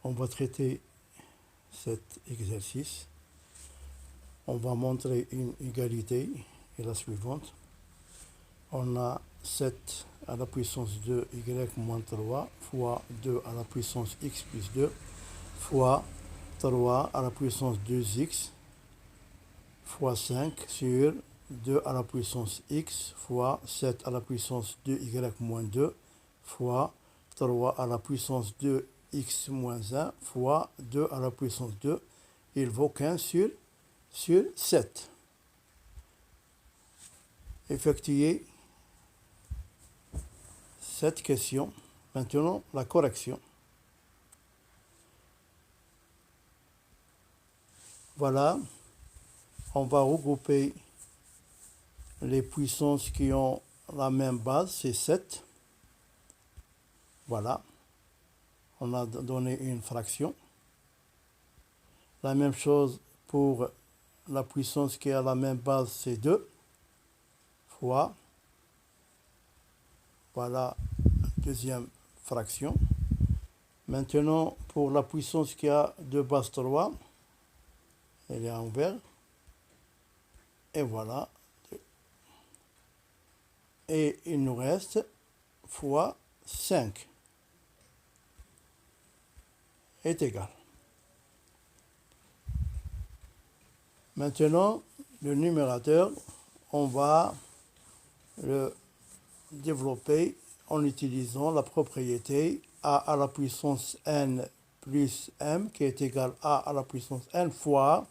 on va traiter cet exercice. On va montrer une égalité et la suivante. On a 7 à la puissance 2y moins 3 fois 2 à la puissance x plus 2 fois 3 à la puissance 2x fois 5 sur 2 à la puissance x fois 7 à la puissance 2y moins 2 fois 3 à la puissance 2x moins 1 fois 2 à la puissance 2. Il vaut 15 sur 7. Effectuez cette question. Maintenant, la correction. Voilà, on va regrouper les puissances qui ont la même base, c'est 7. Voilà, on a donné une fraction. La même chose pour la puissance qui a la même base, c'est 2 fois, voilà, deuxième fraction. Maintenant, pour la puissance qui a de base 3, elle est en vert. Et voilà. Et il nous reste fois 5 est égal. Maintenant, le numérateur, on va le développer en utilisant la propriété a à la puissance n plus m qui est égal à la puissance n fois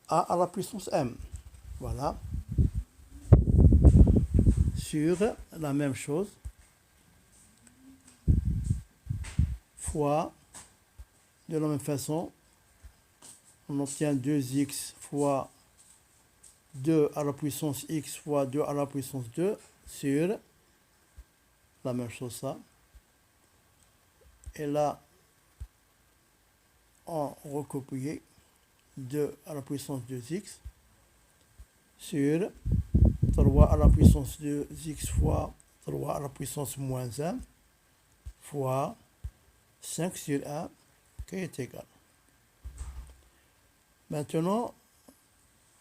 a à la puissance m. Voilà. Sur la même chose, fois, de la même façon, on obtient 2x fois 2 à la puissance x fois 2 à la puissance 2 sur la même chose ça. Et là, on recopie 2 à la puissance 2x sur 3 à la puissance 2x fois 3 à la puissance moins 1 fois 5 sur 1 qui est égal. Maintenant,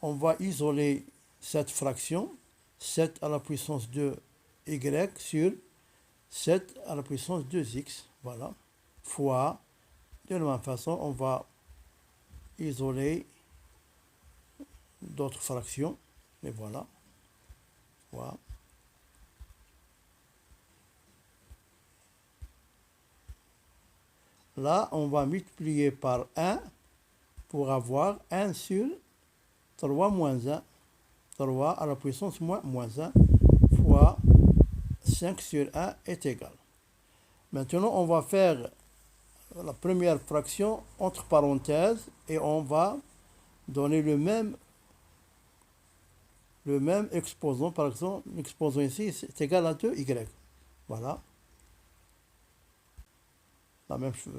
on va isoler cette fraction 7 à la puissance 2y sur 7 à la puissance 2x. Voilà. Fois, de la même façon, on va isoler d'autres fractions. Et voilà. Voilà. Là, on va multiplier par 1 pour avoir 1 sur 3 moins 1. 3 à la puissance moins 1 fois 5 sur 1 est égal. Maintenant, on va faire la première fraction entre parenthèses et on va donner le même exposant. Par exemple, l'exposant ici est égal à 2y. Voilà. La même chose.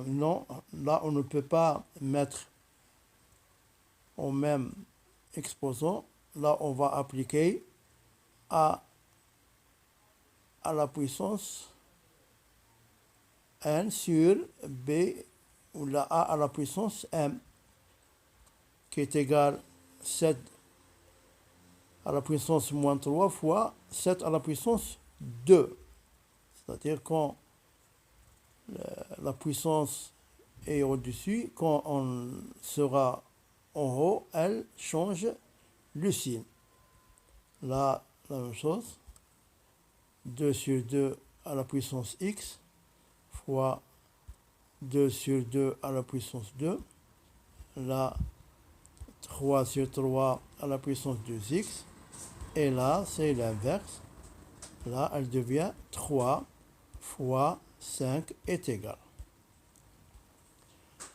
Non, là, on ne peut pas mettre au même exposant. Là, on va appliquer a à la puissance n sur b, ou la a à la puissance m, qui est égal 7 à la puissance moins 3 fois 7 à la puissance 2. C'est-à-dire quand la puissance est au-dessus, quand on sera en haut, elle change le signe. Là, la même chose. 2 sur 2 à la puissance x fois 2 sur 2 à la puissance 2. Là, 3 sur 3 à la puissance 2x. Et là, c'est l'inverse. Là, elle devient 3 fois 5 est égal.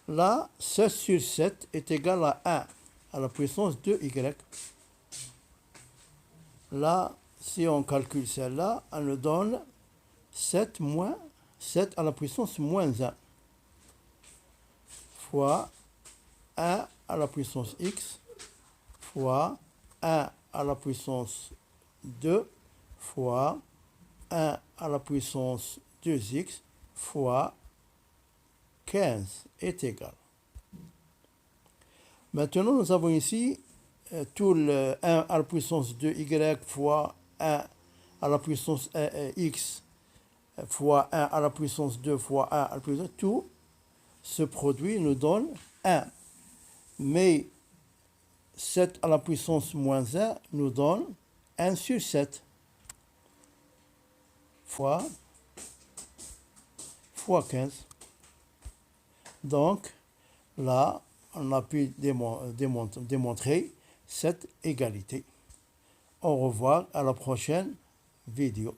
Là, 7 sur 7 est égal à 1 à la puissance 2y. Là, si on calcule celle-là, elle nous donne 7 moins 7 à la puissance moins 1 fois 1 à la puissance x fois 1 à la puissance 2 fois 1 à la puissance 2x fois 15 est égal. Maintenant, nous avons ici tout le 1 à la puissance de y fois 1 à la puissance x fois 1 à la puissance 2 fois 1 à la puissance 2. Tout ce produit nous donne 1. Mais 7 à la puissance moins 1 nous donne 1 sur 7 fois 15. Donc, là, on a pu démontrer cette égalité. Au revoir, à la prochaine vidéo.